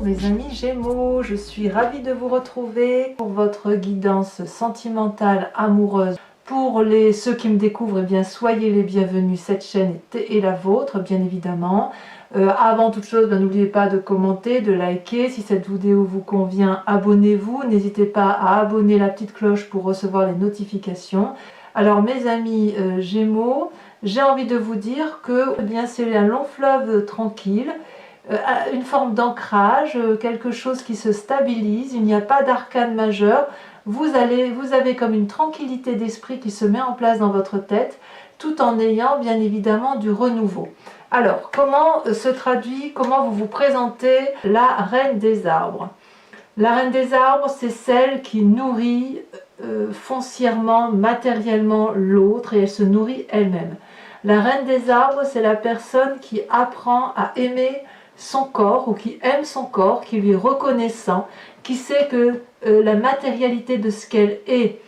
mes amis Gémeaux, je suis ravie de vous retrouver pour votre guidance sentimentale, amoureuse. Pour ceux qui me découvrent, eh bien, soyez les bienvenus, cette chaîne est la vôtre, bien évidemment. Avant toute chose, n'oubliez pas de commenter, de liker. Si cette vidéo vous convient, abonnez-vous. N'hésitez pas à abonner la petite cloche pour recevoir les notifications. Alors mes amis Gémeaux, j'ai envie de vous dire que eh bien, c'est un long fleuve tranquille. Une forme d'ancrage, quelque chose qui se stabilise, il n'y a pas d'arcane majeur, vous avez comme une tranquillité d'esprit qui se met en place dans votre tête, tout en ayant bien évidemment du renouveau. Alors, comment comment vous vous présentez la reine des arbres? La reine des arbres, c'est celle qui nourrit foncièrement, matériellement l'autre, et elle se nourrit elle-même. La reine des arbres, c'est la personne qui apprend à aimer son corps, ou qui aime son corps, qui lui est reconnaissant, qui sait que la matérialité de ce qu'elle est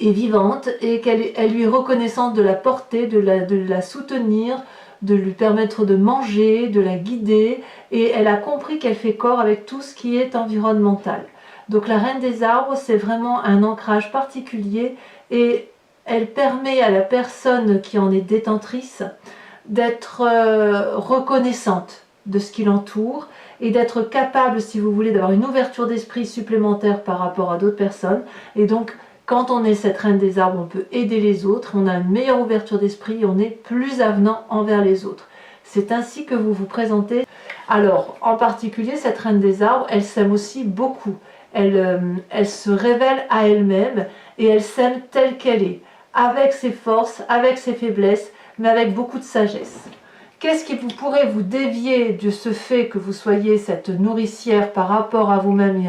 vivante, et qu'elle lui est reconnaissante de la porter, de la soutenir, de lui permettre de manger, de la guider, et elle a compris qu'elle fait corps avec tout ce qui est environnemental. Donc la reine des arbres, c'est vraiment un ancrage particulier, et elle permet à la personne qui en est détentrice d'être reconnaissante de ce qui l'entoure et d'être capable, si vous voulez, d'avoir une ouverture d'esprit supplémentaire par rapport à d'autres personnes. Et donc, quand on est cette reine des arbres, on peut aider les autres, on a une meilleure ouverture d'esprit, on est plus avenant envers les autres. C'est ainsi que vous vous présentez. Alors, en particulier, cette reine des arbres, elle s'aime aussi beaucoup. Elle se révèle à elle-même et elle s'aime telle qu'elle est, avec ses forces, avec ses faiblesses, mais avec beaucoup de sagesse. Qu'est-ce qui pourrait vous dévier de ce fait que vous soyez cette nourricière par rapport à vous-même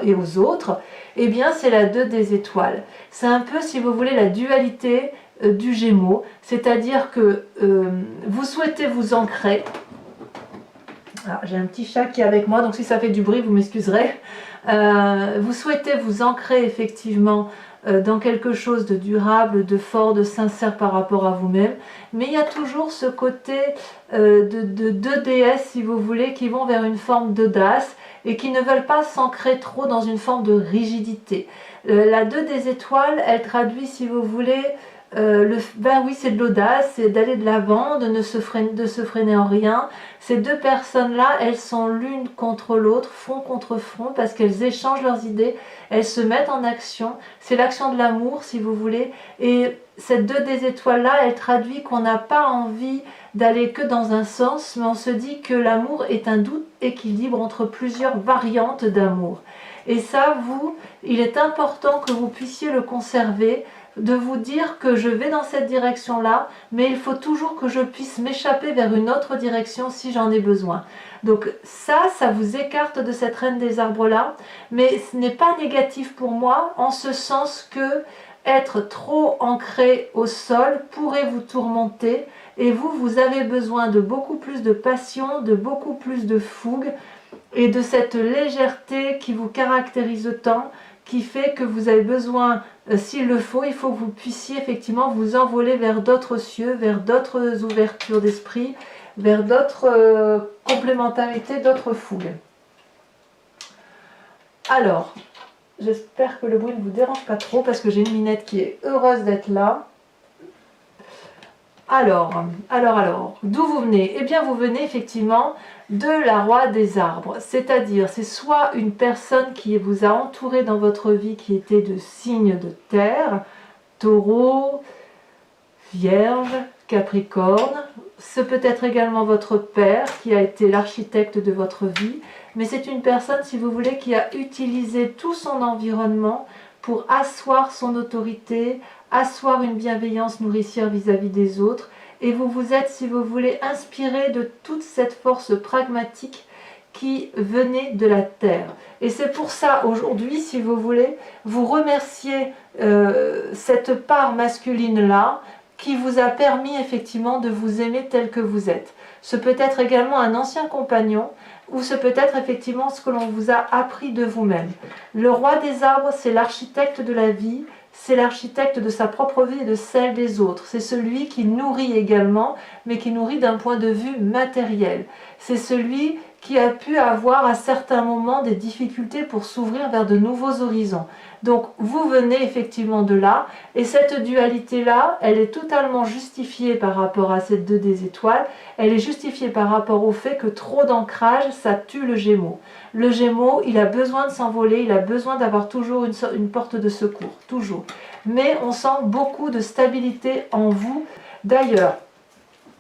et aux autres? Eh bien, c'est la 2 des étoiles. C'est un peu, si vous voulez, la dualité du Gémeaux, c'est-à-dire que vous souhaitez vous ancrer. J'ai un petit chat qui est avec moi, donc si ça fait du bruit, vous m'excuserez. Vous souhaitez vous ancrer effectivement dans quelque chose de durable, de fort, de sincère par rapport à vous-même, mais il y a toujours ce côté de deux déesses, si vous voulez, qui vont vers une forme d'audace et qui ne veulent pas s'ancrer trop dans une forme de rigidité. La 2 des étoiles, elle traduit, si vous voulez, oui, c'est de l'audace, c'est d'aller de l'avant, de se freiner en rien. Ces 2 personnes-là, elles sont l'une contre l'autre, front contre front, parce qu'elles échangent leurs idées, elles se mettent en action. C'est l'action de l'amour, si vous voulez. Et cette 2 des étoiles-là, elle traduit qu'on n'a pas envie d'aller que dans un sens, mais on se dit que l'amour est un doux équilibre entre plusieurs variantes d'amour. Et ça, il est important que vous puissiez le conserver, de vous dire que je vais dans cette direction-là, mais il faut toujours que je puisse m'échapper vers une autre direction si j'en ai besoin. Donc ça vous écarte de cette reine des arbres-là, mais ce n'est pas négatif pour moi, en ce sens que être trop ancré au sol pourrait vous tourmenter, et vous avez besoin de beaucoup plus de passion, de beaucoup plus de fougue, et de cette légèreté qui vous caractérise tant, qui fait que vous avez besoin, s'il le faut, il faut que vous puissiez effectivement vous envoler vers d'autres cieux, vers d'autres ouvertures d'esprit, vers d'autres complémentarités, d'autres fougues. Alors, j'espère que le bruit ne vous dérange pas trop, parce que j'ai une minette qui est heureuse d'être là. Alors, d'où vous venez? Eh bien, vous venez effectivement de la roi des arbres, c'est-à-dire c'est soit une personne qui vous a entouré dans votre vie qui était de signes de terre, taureau, vierge, capricorne, c'est peut-être également votre père qui a été l'architecte de votre vie, mais c'est une personne, si vous voulez, qui a utilisé tout son environnement pour asseoir son autorité, asseoir une bienveillance nourricière vis-à-vis des autres, et vous vous êtes, si vous voulez, inspiré de toute cette force pragmatique qui venait de la terre. Et c'est pour ça, aujourd'hui, si vous voulez, vous remerciez cette part masculine-là, qui vous a permis effectivement de vous aimer tel que vous êtes. Ce peut être également un ancien compagnon, ou ce peut être effectivement ce que l'on vous a appris de vous-même. Le roi des arbres, c'est l'architecte de la vie, c'est l'architecte de sa propre vie et de celle des autres. C'est celui qui nourrit également, mais qui nourrit d'un point de vue matériel. C'est celui qui a pu avoir à certains moments des difficultés pour s'ouvrir vers de nouveaux horizons. Donc vous venez effectivement de là, et cette dualité-là, elle est totalement justifiée par rapport à cette 2 des étoiles, elle est justifiée par rapport au fait que trop d'ancrage, ça tue le Gémeaux. Le Gémeaux, il a besoin de s'envoler, il a besoin d'avoir toujours une porte de secours, toujours. Mais on sent beaucoup de stabilité en vous. D'ailleurs,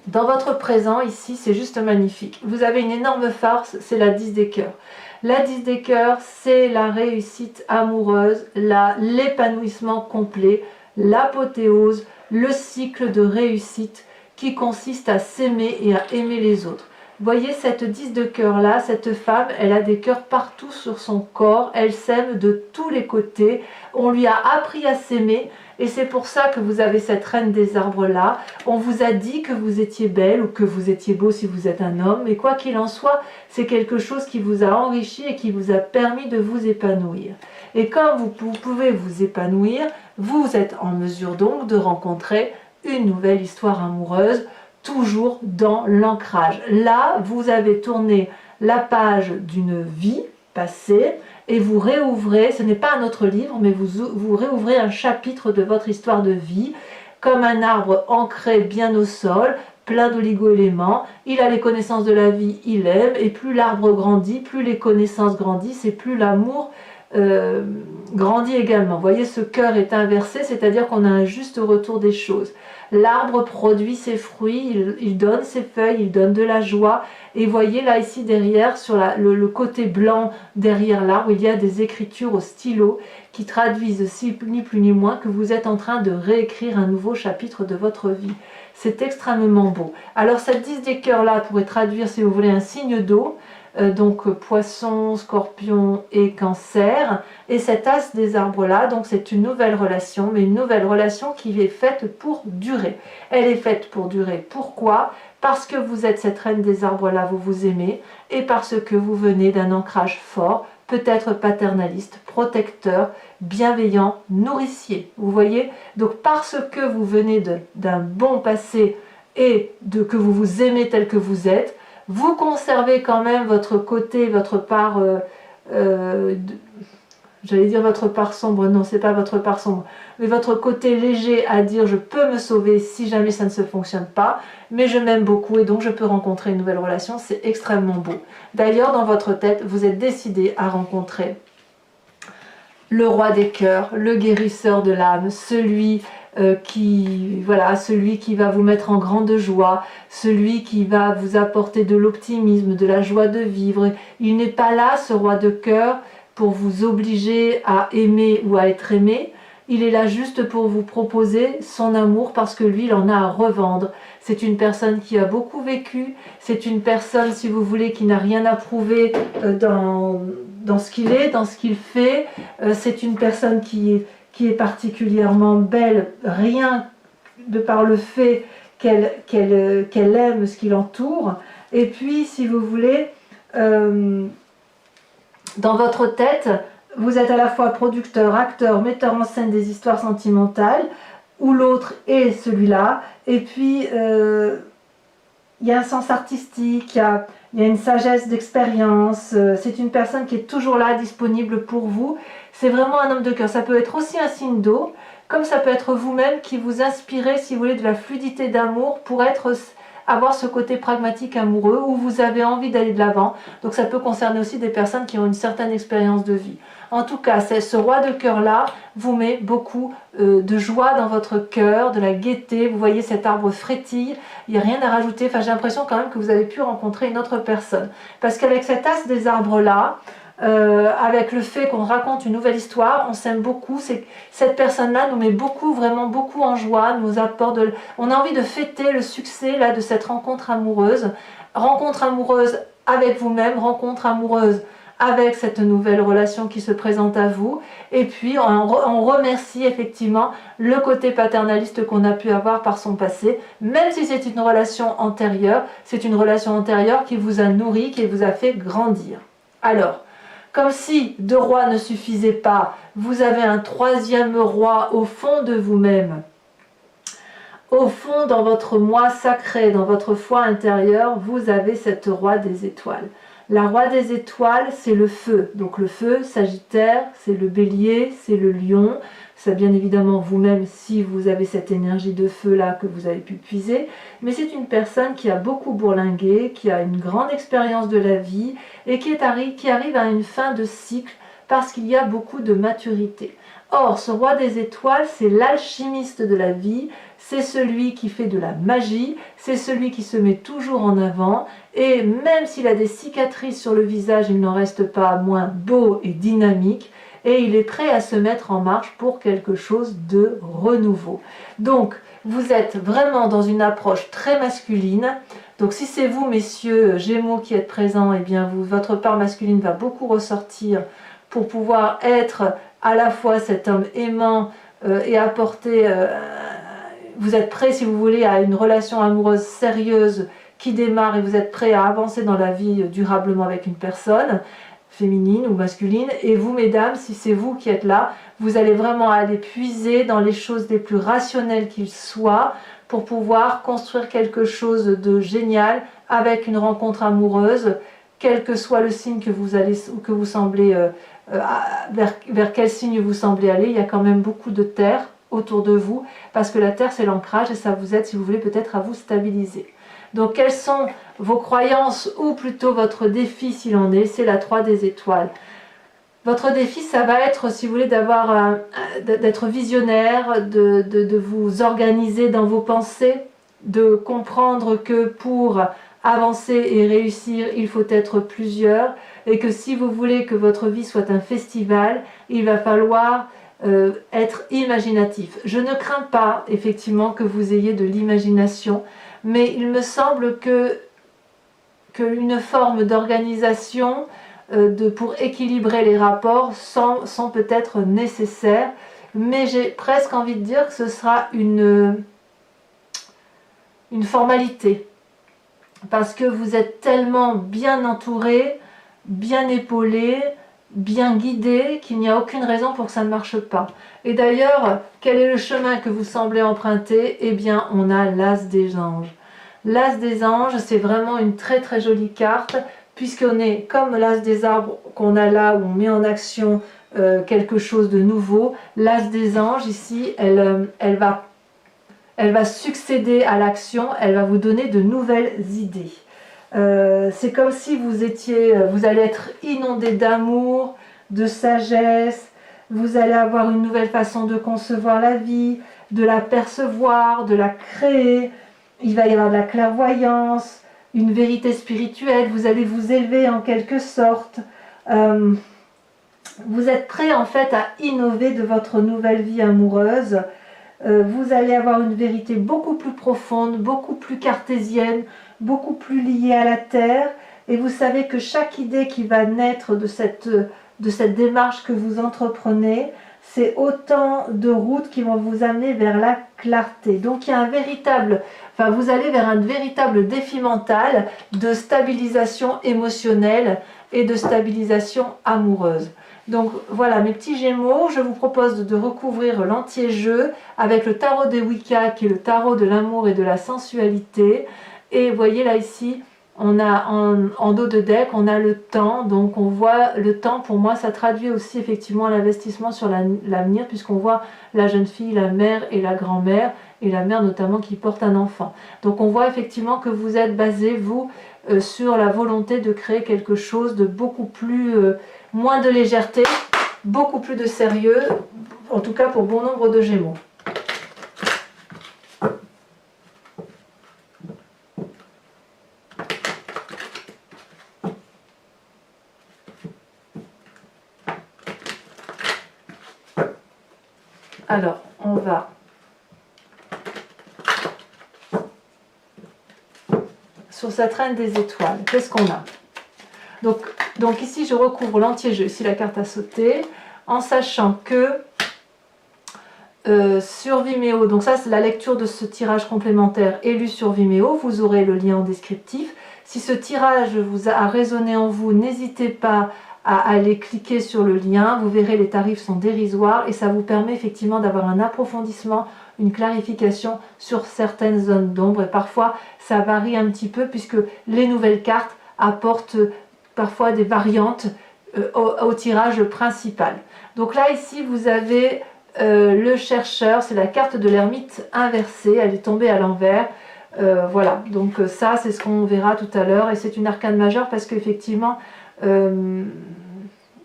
dans votre présent, ici, c'est juste magnifique. Vous avez une énorme farce, c'est la 10 des cœurs. La 10 des cœurs, c'est la réussite amoureuse, l'épanouissement complet, l'apothéose, le cycle de réussite qui consiste à s'aimer et à aimer les autres. Voyez cette 10 de cœur là, cette femme, elle a des cœurs partout sur son corps, elle s'aime de tous les côtés, on lui a appris à s'aimer. Et c'est pour ça que vous avez cette reine des arbres là. On vous a dit que vous étiez belle ou que vous étiez beau si vous êtes un homme. Mais quoi qu'il en soit, c'est quelque chose qui vous a enrichi et qui vous a permis de vous épanouir. Et comme vous pouvez vous épanouir, vous êtes en mesure donc de rencontrer une nouvelle histoire amoureuse, toujours dans l'ancrage. Là, vous avez tourné la page d'une vie passée, et vous réouvrez, ce n'est pas un autre livre, mais vous réouvrez un chapitre de votre histoire de vie, comme un arbre ancré bien au sol, plein d'oligo-éléments, il a les connaissances de la vie, il aime, et plus l'arbre grandit, plus les connaissances grandissent, et plus l'amour grandit également. Vous voyez, ce cœur est inversé, c'est-à-dire qu'on a un juste retour des choses. L'arbre produit ses fruits, il donne ses feuilles, il donne de la joie. Et voyez là ici derrière, sur le côté blanc derrière l'arbre, il y a des écritures au stylo qui traduisent ni plus ni moins que vous êtes en train de réécrire un nouveau chapitre de votre vie. C'est extrêmement beau. Alors cette 10 des cœurs là pourrait traduire, si vous voulez, un signe d'eau. Donc poisson, scorpion et cancer, et cet as des arbres là, donc c'est une nouvelle relation, mais une nouvelle relation qui est faite pour durer. Elle est faite pour durer. Pourquoi? Parce que vous êtes cette reine des arbres là, vous vous aimez, et parce que vous venez d'un ancrage fort, peut-être paternaliste, protecteur, bienveillant, nourricier. Vous voyez? Donc parce que vous venez d'un bon passé et que vous vous aimez tel que vous êtes, vous conservez quand même votre côté, votre part, j'allais dire votre part sombre, non, c'est pas votre part sombre, mais votre côté léger à dire je peux me sauver si jamais ça ne se fonctionne pas, mais je m'aime beaucoup et donc je peux rencontrer une nouvelle relation, c'est extrêmement beau. D'ailleurs, dans votre tête, vous êtes décidé à rencontrer le roi des cœurs, le guérisseur de l'âme, celui qui va vous mettre en grande joie, celui qui va vous apporter de l'optimisme, de la joie de vivre. Il n'est pas là, ce roi de cœur, pour vous obliger à aimer ou à être aimé. Il est là juste pour vous proposer son amour parce que lui, il en a à revendre. C'est une personne qui a beaucoup vécu, c'est une personne, si vous voulez, qui n'a rien à prouver dans ce qu'il est, dans ce qu'il fait. C'est une personne qui est particulièrement belle, rien de par le fait qu'elle aime ce qui l'entoure. Et puis, si vous voulez, dans votre tête, vous êtes à la fois producteur, acteur, metteur en scène des histoires sentimentales, ou l'autre est celui-là. Et puis, il y a un sens artistique, il y a une sagesse d'expérience, c'est une personne qui est toujours là, disponible pour vous. C'est vraiment un homme de cœur. Ça peut être aussi un signe d'eau, comme ça peut être vous-même qui vous inspirez, si vous voulez, de la fluidité d'amour pour avoir ce côté pragmatique amoureux où vous avez envie d'aller de l'avant. Donc ça peut concerner aussi des personnes qui ont une certaine expérience de vie. En tout cas, ce roi de cœur-là vous met beaucoup de joie dans votre cœur, de la gaieté. Vous voyez, cet arbre frétille, il n'y a rien à rajouter. Enfin, j'ai l'impression quand même que vous avez pu rencontrer une autre personne. Parce qu'avec cet as des arbres-là, avec le fait qu'on raconte une nouvelle histoire, on s'aime beaucoup. Cette personne-là nous met beaucoup, vraiment beaucoup en joie, nous apporte on a envie de fêter le succès là, de cette rencontre amoureuse avec vous-même, rencontre amoureuse avec cette nouvelle relation qui se présente à vous. Et puis on remercie effectivement le côté paternaliste qu'on a pu avoir par son passé, même si c'est une relation antérieure, c'est une relation antérieure qui vous a nourri, qui vous a fait grandir. Alors, comme si 2 rois ne suffisaient pas, vous avez un 3e roi au fond de vous-même, Au fond, dans votre moi sacré, dans votre foi intérieure, vous avez cette roi des étoiles. La roi des étoiles, c'est le feu. Donc le feu, Sagittaire, c'est le bélier, c'est le lion. C'est bien évidemment vous-même si vous avez cette énergie de feu là que vous avez pu puiser. Mais c'est une personne qui a beaucoup bourlingué, qui a une grande expérience de la vie et qui arrive à une fin de cycle parce qu'il y a beaucoup de maturité. Or, ce roi des étoiles, c'est l'alchimiste de la vie, c'est celui qui fait de la magie, c'est celui qui se met toujours en avant, et même s'il a des cicatrices sur le visage, il n'en reste pas moins beau et dynamique, et il est prêt à se mettre en marche pour quelque chose de renouveau. Donc, vous êtes vraiment dans une approche très masculine. Donc, si c'est vous, messieurs Gémeaux, qui êtes présents, eh bien, votre part masculine va beaucoup ressortir pour pouvoir être à la fois cet homme aimant et apporter... vous êtes prêt, si vous voulez, à une relation amoureuse sérieuse qui démarre et vous êtes prêt à avancer dans la vie durablement avec une personne féminine ou masculine. Et vous, mesdames, si c'est vous qui êtes là, vous allez vraiment aller puiser dans les choses les plus rationnelles qu'il soit pour pouvoir construire quelque chose de génial avec une rencontre amoureuse, quel que soit le signe que vous allez ou que vous semblez vers quel signe vous semblez aller. Il y a quand même beaucoup de terre autour de vous, parce que la terre c'est l'ancrage et ça vous aide, si vous voulez, peut-être à vous stabiliser. Donc quelles sont vos croyances, ou plutôt votre défi s'il en est? C'est la 3 des étoiles. Votre défi, ça va être, si vous voulez, d'être visionnaire, de vous organiser dans vos pensées, de comprendre que pour avancer et réussir, il faut être plusieurs, et que si vous voulez que votre vie soit un festival, il va falloir être imaginatif. Je ne crains pas effectivement que vous ayez de l'imagination, mais il me semble qu'une forme d'organisation pour équilibrer les rapports sont peut-être nécessaires, mais j'ai presque envie de dire que ce sera une formalité, parce que vous êtes tellement bien entouré, bien épaulé, bien guidé, qu'il n'y a aucune raison pour que ça ne marche pas. Et d'ailleurs, quel est le chemin que vous semblez emprunter? Eh bien, on a l'As des anges. L'As des anges, c'est vraiment une très très jolie carte, puisqu'on est comme l'As des arbres qu'on a là, où on met en action quelque chose de nouveau. L'As des anges, ici, elle va succéder à l'action, elle va vous donner de nouvelles idées. C'est comme si vous allez être inondé d'amour, de sagesse, vous allez avoir une nouvelle façon de concevoir la vie, de la percevoir, de la créer. Il va y avoir de la clairvoyance, une vérité spirituelle, vous allez vous élever en quelque sorte. Vous êtes prêt en fait à innover de votre nouvelle vie amoureuse. Vous allez avoir une vérité beaucoup plus profonde, beaucoup plus cartésienne, beaucoup plus liée à la terre, et vous savez que chaque idée qui va naître de cette démarche que vous entreprenez, c'est autant de routes qui vont vous amener vers la clarté. Donc il y a vous allez vers un véritable défi mental de stabilisation émotionnelle et de stabilisation amoureuse. Donc voilà mes petits Gémeaux, je vous propose de recouvrir l'anti-jeu avec le tarot des Wicca, qui est le tarot de l'amour et de la sensualité. Et vous voyez là ici, on a en dos de deck, on a le temps. Donc on voit le temps, pour moi ça traduit aussi effectivement l'investissement sur l'avenir, puisqu'on voit la jeune fille, la mère et la grand-mère, et la mère notamment qui porte un enfant. Donc on voit effectivement que vous êtes basé, vous, sur la volonté de créer quelque chose de beaucoup plus, moins de légèreté, beaucoup plus de sérieux, en tout cas pour bon nombre de Gémeaux. Alors, on va sur cette reine des étoiles. Qu'est-ce qu'on a? Donc ici, je recouvre l'anti-jeu, ici la carte a sauté, en sachant que sur Vimeo, donc ça c'est la lecture de ce tirage complémentaire élu sur Vimeo, vous aurez le lien en descriptif. Si ce tirage vous a résonné en vous, n'hésitez pas à aller cliquer sur le lien. Vous verrez, les tarifs sont dérisoires et ça vous permet effectivement d'avoir un approfondissement, une clarification sur certaines zones d'ombre. Et parfois, ça varie un petit peu puisque les nouvelles cartes apportent parfois des variantes au tirage principal. Donc là, ici, vous avez le chercheur, c'est la carte de l'ermite inversée, elle est tombée à l'envers. Voilà, donc ça, c'est ce qu'on verra tout à l'heure, et c'est une arcane majeure parce qu'effectivement, il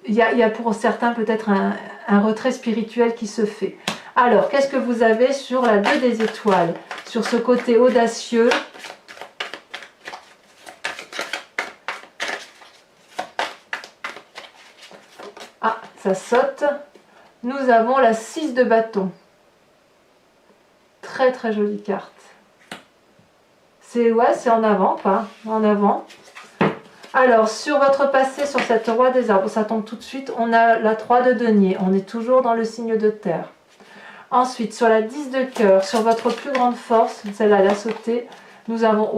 y a pour certains peut-être un retrait spirituel qui se fait. Alors, qu'est-ce que vous avez sur la 2 des étoiles? Sur ce côté audacieux, ah, ça saute. Nous avons la 6 de bâton. Très très jolie carte. C'est en avant, pas en avant. Alors, sur votre passé, sur cette roi des arbres, ça tombe tout de suite, on a la 3 de denier. On est toujours dans le signe de terre. Ensuite, sur la 10 de cœur, sur votre plus grande force, celle-là, elle a sauté, nous avons,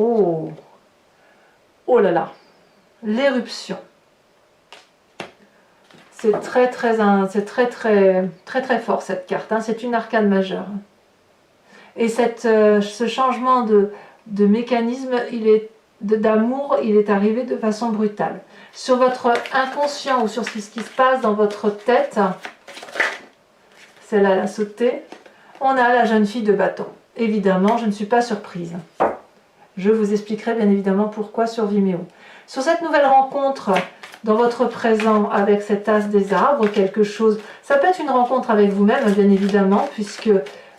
oh là là, l'éruption. C'est très fort cette carte, hein. C'est une arcane majeure. Et ce changement de mécanisme, d'amour, il est arrivé de façon brutale. Sur votre inconscient ou sur ce qui se passe dans votre tête, celle-là, elle a sauté, on a la jeune fille de bâton. Évidemment, je ne suis pas surprise. Je vous expliquerai bien évidemment pourquoi sur Vimeo. Sur cette nouvelle rencontre dans votre présent avec cet as des arbres, quelque chose, ça peut être une rencontre avec vous-même, bien évidemment, puisque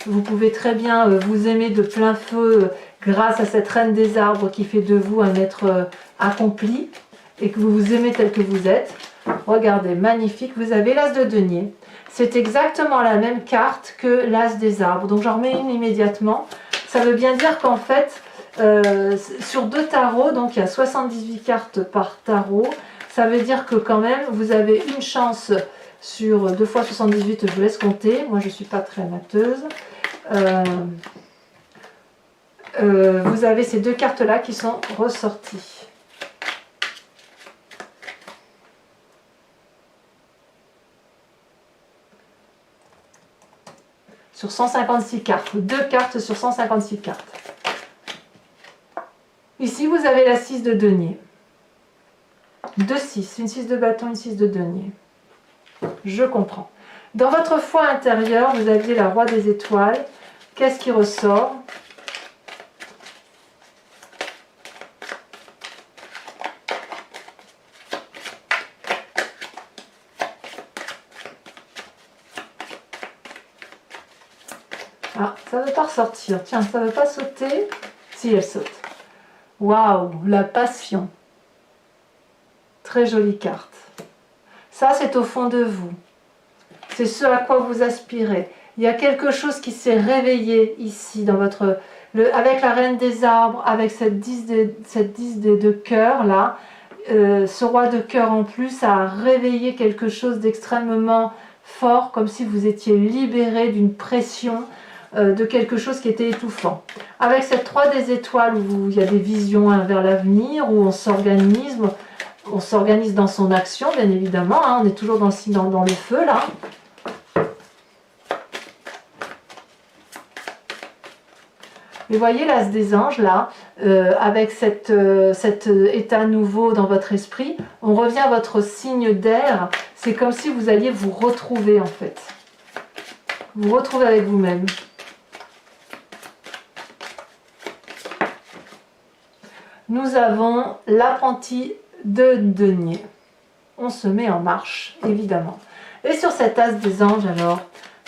vous pouvez très bien vous aimer de plein feu grâce à cette reine des arbres qui fait de vous un être accompli et que vous vous aimez tel que vous êtes. Regardez, magnifique, vous avez l'as de denier. C'est exactement la même carte que l'as des arbres, donc j'en remets une immédiatement. Ça veut bien dire qu'en fait, sur 2 tarots, donc il y a 78 cartes par tarot, ça veut dire que quand même, vous avez une chance sur 2 fois 78, je vous laisse compter, moi je ne suis pas très mateuse. Vous avez ces 2 cartes-là qui sont ressorties. Sur 156 cartes, 2 cartes sur 156 cartes. Ici, vous avez la 6 de denier. 2 6, une 6 de bâton, une 6 de denier. Je comprends. Dans votre foi intérieure, vous aviez la roi des étoiles. Qu'est-ce qui ressort? Ah, ça ne veut pas ressortir. Tiens, ça ne veut pas sauter. Si, elle saute. Waouh, la passion. Très jolie carte. Ça, c'est au fond de vous. C'est ce à quoi vous aspirez. Il y a quelque chose qui s'est réveillé ici, dans votre, avec la reine des arbres, avec cette 10 de cœur là. Ce roi de cœur en plus a réveillé quelque chose d'extrêmement fort, comme si vous étiez libéré d'une pression, de quelque chose qui était étouffant. Avec cette 3 des étoiles où il y a des visions vers l'avenir, où on s'organise dans son action, bien évidemment, hein, on est toujours dans le feu là. Mais voyez l'as des anges là, avec cet état nouveau dans votre esprit, on revient à votre signe d'air, c'est comme si vous alliez vous retrouver en fait. Vous retrouvez avec vous-même. Nous avons l'apprenti de denier. On se met en marche, évidemment. Et sur cet as des anges alors,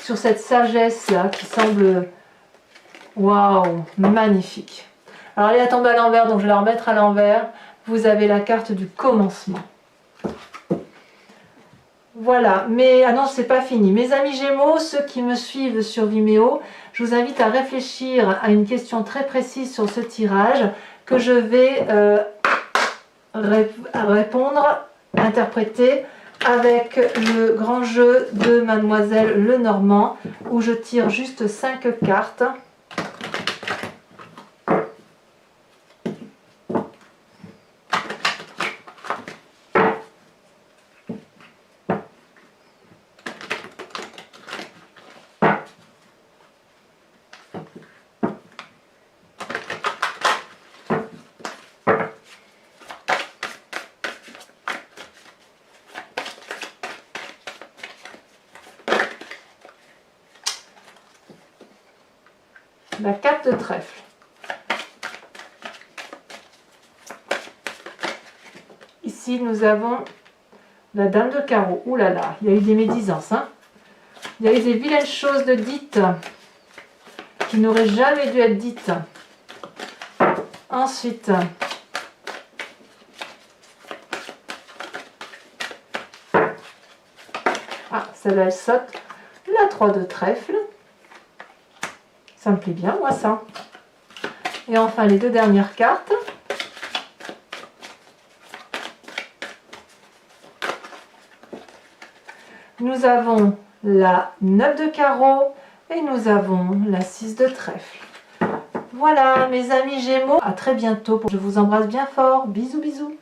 sur cette sagesse là qui semble... Waouh, magnifique. Alors elle est tombée à l'envers, donc je vais la remettre à l'envers. Vous avez la carte du commencement. Voilà, mais ah non, c'est pas fini. Mes amis Gémeaux, ceux qui me suivent sur Vimeo, je vous invite à réfléchir à une question très précise sur ce tirage que je vais répondre, interpréter avec le grand jeu de Mademoiselle Lenormand, où je tire juste 5 cartes. la 4 de trèfle. Ici, nous avons la dame de carreau. Ouh là là, il y a eu des médisances. Hein. Il y a eu des vilaines choses de dites qui n'auraient jamais dû être dites. Ensuite, celle-là, elle saute. La 3 de trèfle. Ça me plaît bien, moi, ça. Et enfin, les deux dernières cartes. Nous avons la 9 de carreau et nous avons la 6 de trèfle. Voilà, mes amis Gémeaux, à très bientôt. Je vous embrasse bien fort. Bisous, bisous.